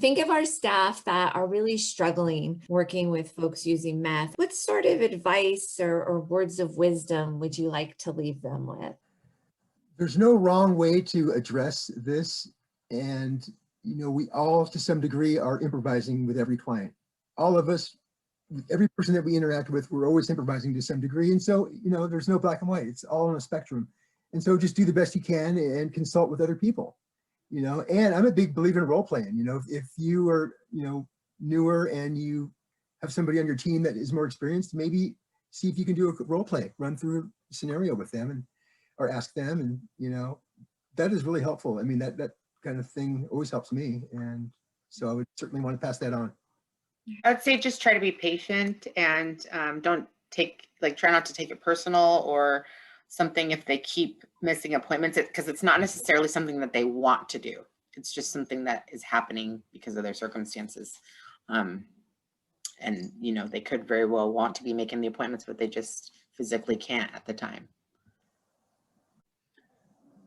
think of our staff that are really struggling working with folks using meth, what sort of advice or words of wisdom would you like to leave them with? There's no wrong way to address this. And, we all to some degree are improvising with every client. All of us, with every person that we interact with, we're always improvising to some degree. And so, there's no black and white. It's all on a spectrum. And so just do the best you can and consult with other people, and I'm a big believer in role playing. If you are, newer and you have somebody on your team that is more experienced, maybe see if you can do a role play, run through a scenario with them or ask them. And, that is really helpful. I mean, that kind of thing always helps me. And so I would certainly want to pass that on. I'd say just try to be patient and don't try not to take it personal or something if they keep missing appointments, because it's not necessarily something that they want to do. It's just something that is happening because of their circumstances. And, they could very well want to be making the appointments, but they just physically can't at the time.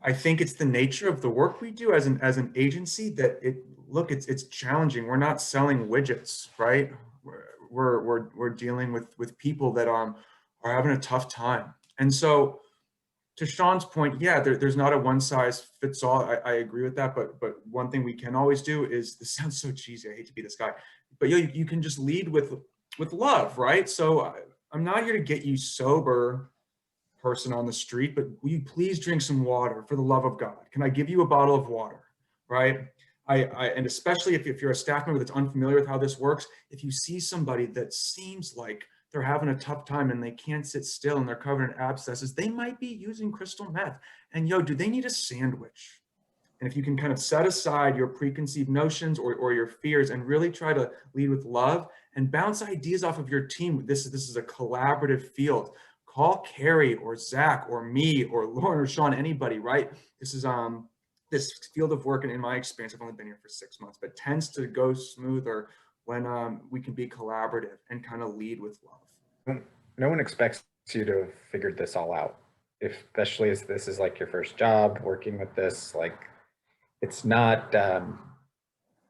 I think it's the nature of the work we do as an agency that it's challenging. We're not selling widgets, right? We're dealing with people that are having a tough time. And so to Sean's point, yeah, there's not a one size fits all. I agree with that. But one thing we can always do is, this sounds so cheesy, I hate to be this guy, but you can just lead with love, right? So I'm not here to get you sober, person on the street, but will you please drink some water for the love of God? Can I give you a bottle of water, right? And especially if you're a staff member that's unfamiliar with how this works, if you see somebody that seems like they're having a tough time and they can't sit still and they're covered in abscesses, they might be using crystal meth. And do they need a sandwich? And if you can kind of set aside your preconceived notions or your fears and really try to lead with love and bounce ideas off of your team, this is a collaborative field. Call Carrie or Zach or me or Lauren or Sean, anybody, right? This is this field of work, and in my experience, I've only been here for 6 months, but tends to go smoother when we can be collaborative and kind of lead with love. No one expects you to have figured this all out, especially as this is like your first job working with this. Like, it's not,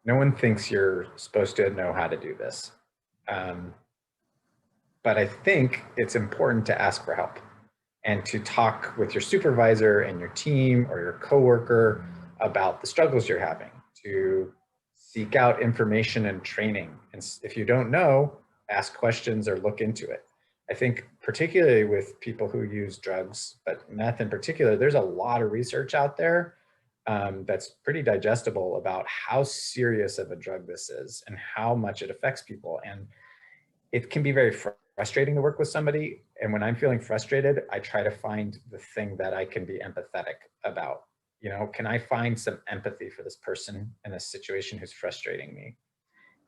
no one thinks you're supposed to know how to do this. But I think it's important to ask for help and to talk with your supervisor and your team or your coworker about the struggles you're having, to seek out information and training. And if you don't know, ask questions or look into it. I think particularly with people who use drugs, but meth in particular, there's a lot of research out there that's pretty digestible about how serious of a drug this is and how much it affects people. And it can be very frustrating to work with somebody. And when I'm feeling frustrated, I try to find the thing that I can be empathetic about. Can I find some empathy for this person in this situation who's frustrating me?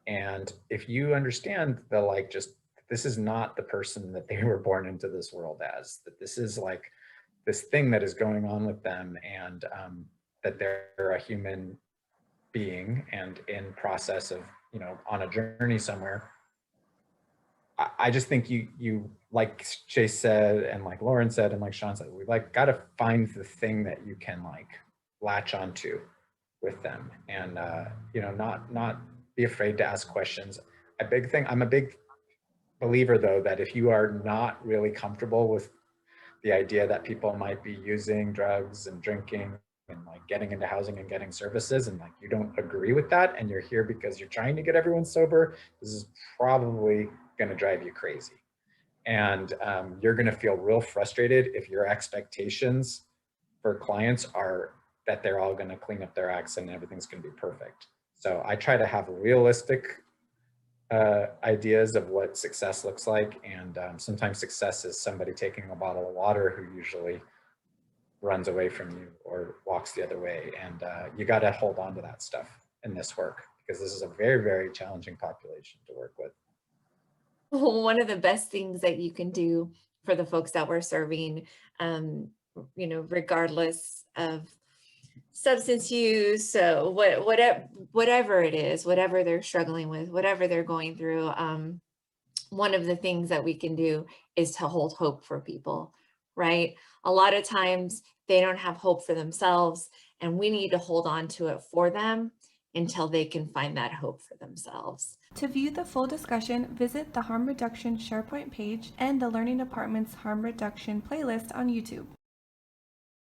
And if you understand this is not the person that they were born into this world as, that this is like this thing that is going on with them, and that they're a human being and in process of, on a journey somewhere. I just think you like Chase said, and like Lauren said, and like Sean said, we got to find the thing that you can latch onto with them, and not be afraid to ask questions. I'm a big believer though that if you are not really comfortable with the idea that people might be using drugs and drinking and getting into housing and getting services, and you don't agree with that, and you're here because you're trying to get everyone sober, this is probably going to drive you crazy. And you're going to feel real frustrated if your expectations for clients are that they're all going to clean up their acts and everything's going to be perfect. So I try to have realistic ideas of what success looks like. And sometimes success is somebody taking a bottle of water who usually runs away from you or walks the other way. And you got to hold on to that stuff in this work, because this is a very, very challenging population to work with. One of the best things that you can do for the folks that we're serving, regardless of substance use, so whatever it is, whatever they're struggling with, whatever they're going through, one of the things that we can do is to hold hope for people, right? A lot of times they don't have hope for themselves, and we need to hold on to it for them. until they can find that hope for themselves. To view the full discussion, visit the Harm Reduction SharePoint page and the Learning Department's Harm Reduction playlist on YouTube.